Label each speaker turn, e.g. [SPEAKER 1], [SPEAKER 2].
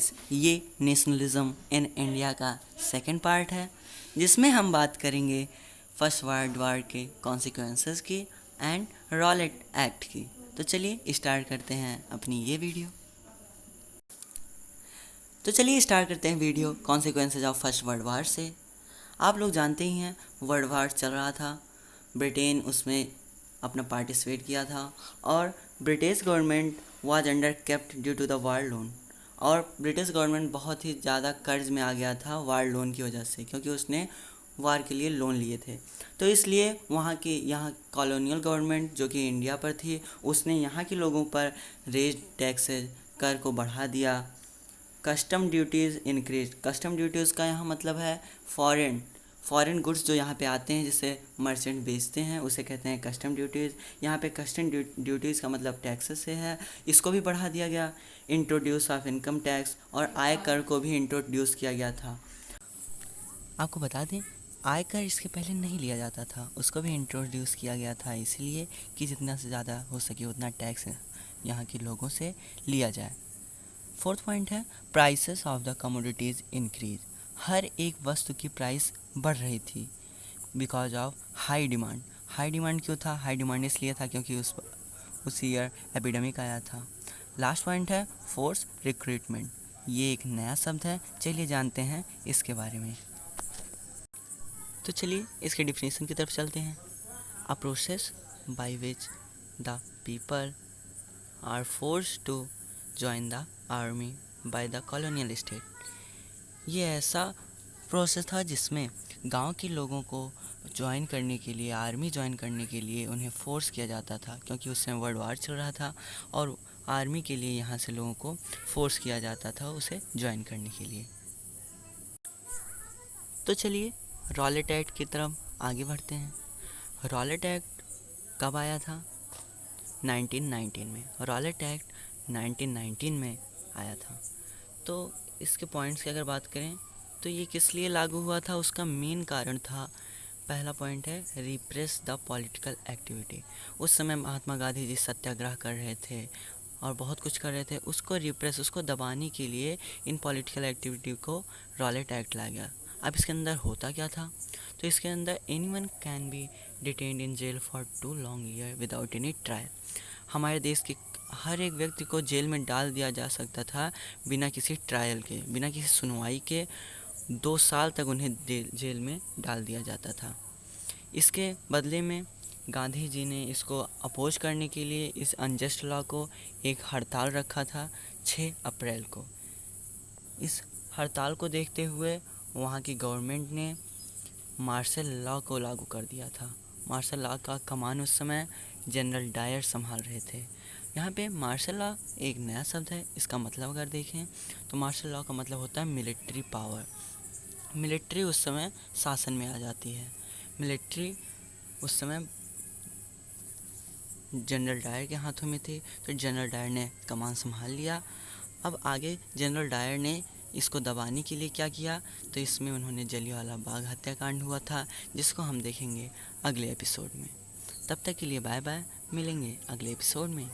[SPEAKER 1] Guys, ये nationalism in India का second part है जिसमें हम बात करेंगे फर्स्ट वर्ल्ड वार के कॉन्सिक्वेंसेस की एंड रॉलेट एक्ट की। तो चलिए स्टार्ट करते हैं अपनी ये video. Consequences of first world war से। आप लोग जानते ही हैं वर्ल्ड वार चल रहा था, ब्रिटेन उसमें अपना पार्टिसिपेट किया था और British government was under kept due to the war loan. और ब्रिटिश गवर्नमेंट बहुत ही ज़्यादा कर्ज में आ गया था वार लोन की वजह से, क्योंकि उसने वार के लिए लोन लिए थे। तो इसलिए यहाँ कॉलोनियल गवर्नमेंट जो कि इंडिया पर थी, उसने यहाँ के लोगों पर रेज टैक्सेस कर को बढ़ा दिया। Custom duties increase. Custom duties का यहाँ मतलब है फॉरेन गुड्स जो यहाँ पे आते हैं, जिसे मर्चेंट बेचते हैं, उसे कहते हैं कस्टम ड्यूटीज़। यहाँ पे कस्टम ड्यूटीज़ का मतलब टैक्सेस से है, इसको भी बढ़ा दिया गया। इंट्रोड्यूस ऑफ इनकम टैक्स, और आय कर को भी इंट्रोड्यूस किया गया था। आपको बता दें, आयकर इसके पहले नहीं लिया जाता था, उसको भी इंट्रोड्यूस किया गया था, इसलिए कि जितना से ज़्यादा हो सके उतना टैक्स यहाँ के लोगों से लिया जाए। फोर्थ पॉइंट है prices of the commodities increase. हर एक वस्तु की प्राइस बढ़ रही थी because of high demand. High demand क्यों था? हाई डिमांड इसलिए था क्योंकि उस ईयर एपिडेमिक आया था। लास्ट पॉइंट है फोर्स रिक्रूटमेंट। ये एक नया शब्द है, चलिए जानते हैं इसके बारे में। तो चलिए इसके डिफिनेशन की तरफ चलते हैं। A process by which the people are force to join the army by the colonial state. ये ऐसा प्रोसेस था जिसमें गांव के लोगों को ज्वाइन करने के लिए, आर्मी ज्वाइन करने के लिए उन्हें फोर्स किया जाता था, क्योंकि उस समय वर्ल्ड वार चल रहा था और आर्मी के लिए यहाँ से लोगों को फोर्स किया जाता था उसे ज्वाइन करने के लिए। तो चलिए रॉलेट एक्ट की तरफ आगे बढ़ते हैं। रॉलेट एक्ट कब आया था? 1919 में। रॉलेट एक्ट 1919 में आया था। तो इसके पॉइंट्स की अगर बात करें तो ये किस लिए लागू हुआ था, उसका मेन कारण था, पहला पॉइंट है रिप्रेस द पॉलिटिकल एक्टिविटी। उस समय महात्मा गांधी जी सत्याग्रह कर रहे थे और बहुत कुछ कर रहे थे, उसको रिप्रेस, उसको दबाने के लिए इन पॉलिटिकल एक्टिविटी को रॉलेट एक्ट लाया गया। अब इसके अंदर होता क्या था? तो इसके अंदर anyone can be detained in jail for 2 long year without any trial. हमारे देश के हर एक व्यक्ति को जेल में डाल दिया जा सकता था बिना किसी ट्रायल के, बिना किसी सुनवाई के। 2 साल तक उन्हें जेल में डाल दिया जाता था। इसके बदले में गांधी जी ने इसको अपोज करने के लिए, इस अनजस्ट लॉ को, एक हड़ताल रखा था 6 अप्रैल को। इस हड़ताल को देखते हुए वहाँ की गवर्नमेंट ने मार्शल लॉ को लागू कर दिया था। मार्शल लॉ का कमान उस समय जनरल डायर संभाल रहे थे। यहाँ पे मार्शल लॉ एक नया शब्द है, इसका मतलब अगर देखें तो मार्शल लॉ का मतलब होता है मिलिट्री पावर। मिलिट्री उस समय शासन में आ जाती है। मिलिट्री उस समय जनरल डायर के हाथों में थी, तो जनरल डायर ने कमान संभाल लिया। अब आगे जनरल डायर ने इसको दबाने के लिए क्या किया, तो इसमें उन्होंने जलियांवाला बाग हत्याकांड हुआ था, जिसको हम देखेंगे अगले एपिसोड में। तब तक के लिए बाय बाय, मिलेंगे अगले एपिसोड में।